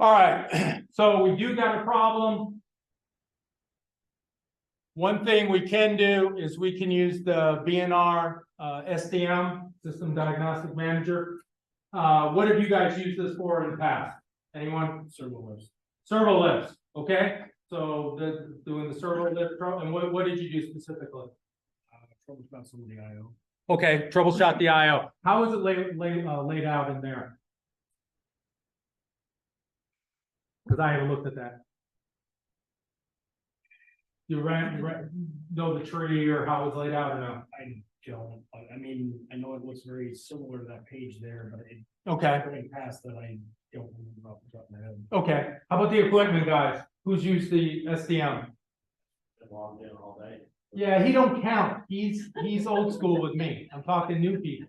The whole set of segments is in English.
All right, so we do got a problem. One thing we can do is we can use the BNR SDM, System Diagnostic Manager. What have you guys used this for in the past? Anyone? Servo lifts. Servo lifts, okay? So doing the servo lift, and what did you do specifically? Troubleshoot some of the IO. Okay, troubleshot the IO. How is it laid out in there? Because I haven't looked at that. You know the tree or how it's laid out or no? I don't, I mean, I know it looks very similar to that page there, but it. Okay. Going past that, I don't remember off the top of my head. Okay, how about the equipment guys? Who's used the SDM? Logged in all day. Yeah, he don't count. He's old school with me. I'm talking new people.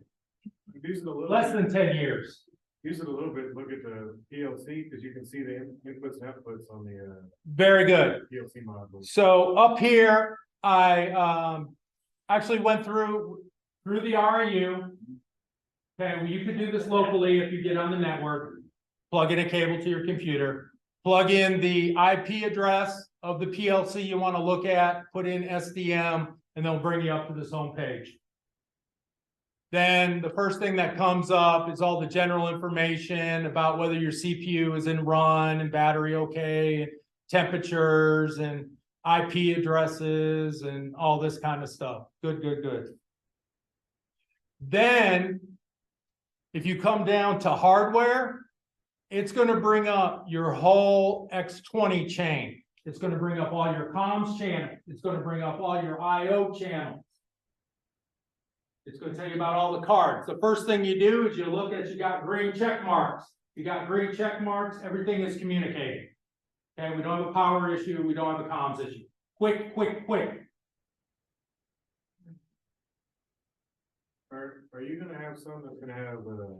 Use it a little. Less than 10 years. Use it a little bit. Look at the PLC because you can see the inputs and outputs on the Very good. PLC module. So up here, I actually went through the REU. Okay, well, you could do this locally if you get on the network. Plug in a cable to your computer. Plug in the IP address of the PLC you want to look at. Put in SDM, and they'll bring you up to this home page. Then the first thing that comes up is all the general information about whether your CPU is in run and battery okay, and temperatures and IP addresses and all this kind of stuff. Good, good, good. Then, if you come down to hardware, it's going to bring up your whole X20 chain. It's going to bring up all your comms channels. It's going to bring up all your IO channels. It's going to tell you about all the cards. The first thing you do is you look at, you got green check marks. You got green check marks, everything is communicating. Okay, we don't have a power issue, we don't have a comms issue. Quick, quick, quick. Are you gonna have some that's gonna have the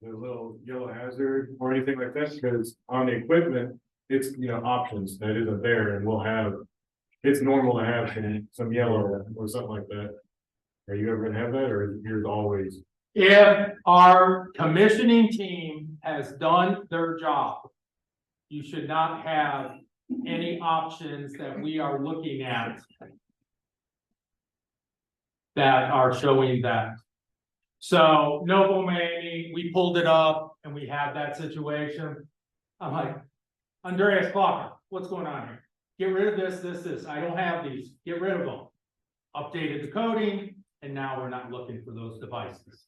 little yellow hazard or anything like that? Because on the equipment, it's, you know, options that isn't there, and we'll have, it's normal to have some yellow or something like that. Are you ever gonna have that, or is yours always? If our commissioning team has done their job, you should not have any options that we are looking at that are showing that. So Novo Miami, we pulled it up and we had that situation. I'm like, Andreas Clocker, what's going on here? Get rid of this. I don't have these. Get rid of them. Updated the coding, and now we're not looking for those devices.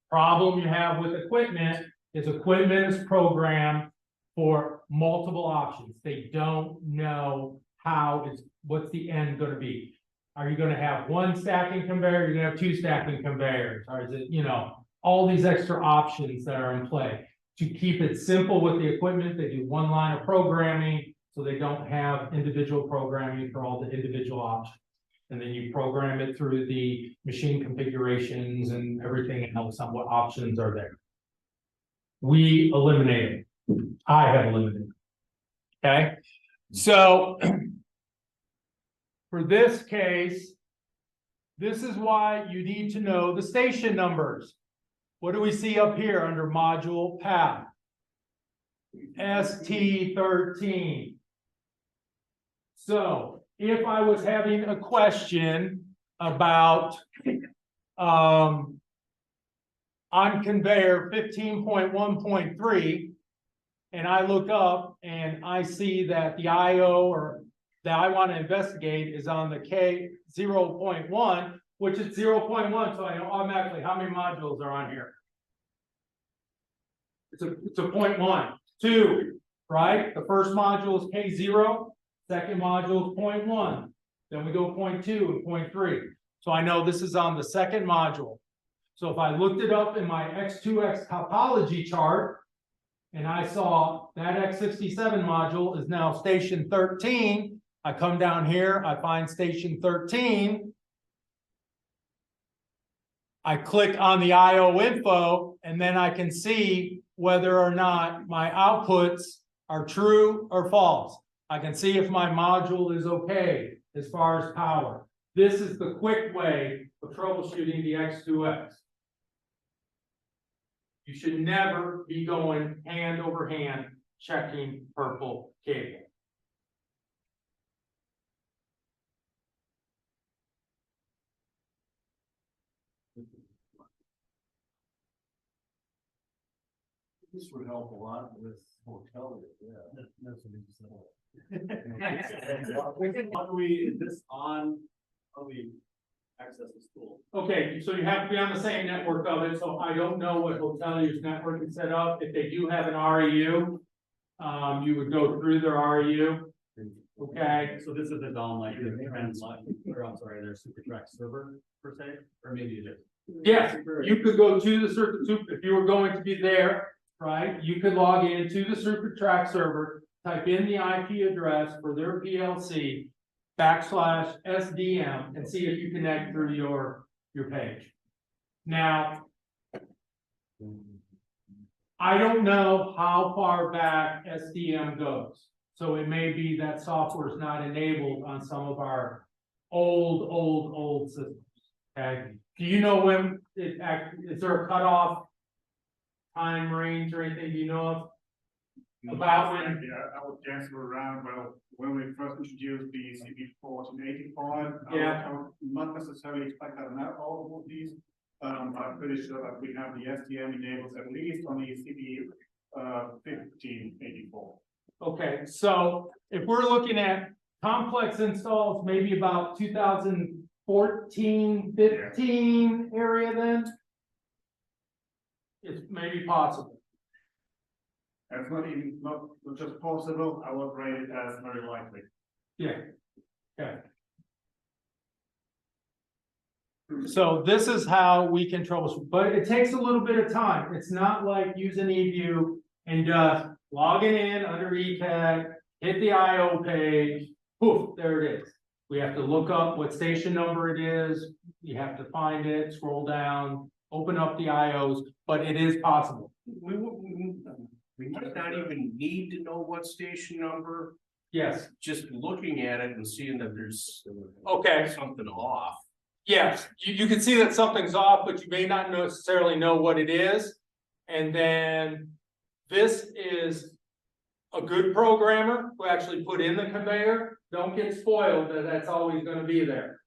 Problem you have with equipment is programmed for multiple options. They don't know what's the end going to be. Are you going to have one stacking conveyor? You're going to have two stacking conveyors, or is it, you know, all these extra options that are in play? To keep it simple with the equipment, they do one line of programming, so they don't have individual programming for all the individual options. And then you program it through the machine configurations and everything else on what options are there. We eliminate it. I have eliminated it. Okay. So for this case, this is why you need to know the station numbers. What do we see up here under module path? ST13. So if I was having a question about on conveyor 15.1.3, and I look up and I see that the IO or that I want to investigate is on the K0.1, which is 0.1, so I know automatically how many modules are on here. It's a 0.1, 2, right? The first module is K0, second module is 0.1. Then we go 0.2 and 0.3. So I know this is on the second module. So if I looked it up in my X2X topology chart, and I saw that X67 module is now station 13, I come down here, I find station 13. I click on the IO info, and then I can see whether or not my outputs are true or false. I can see if my module is okay as far as power. This is the quick way of troubleshooting the X2X. You should never be going hand over hand checking purple cable. This would help a lot with hotel, yeah. That's what he said. How do we, is this on, how do we access the school? Okay, so you have to be on the same network of it, so I don't know what Hotelier's network is set up. If they do have an REU, you would go through their REU. Okay, So this isn't on like the Transline, or I'm sorry, their super track server per se, or maybe it is. yes, you could go to the circuit super, if you were going to be there, right? You could log into the circuit track server, type in the IP address for their PLC /SDM and see if you connect through your page. Now, I don't know how far back SDM goes. So it may be that software is not enabled on some of our old systems. Okay, do you know when is there a cutoff time range or anything you know of? About when? Yeah, I would guess we're around, well, when we first introduced the CP4 in 85. Yeah. I would not necessarily expect that on all of these. I'm pretty sure that we have the STM enabled at least on the CP 1584. Okay, so if we're looking at complex installs, maybe about 2014, 15 area then? It's maybe possible. That's not just possible, I would rate it as very likely. Yeah, okay. So this is how we can troubleshoot, but it takes a little bit of time. It's not like using eView and just logging in under ETAG, hit the IO page, poof, there it is. We have to look up what station number it is. You have to find it, scroll down, open up the IOs, but it is possible. We might not even need to know what station number, Yes, just looking at it and seeing that there's okay. something off. Yes, you can see that something's off, but you may not necessarily know what it is. And then this is a good programmer who actually put in the conveyor. Don't get spoiled that that's always going to be there.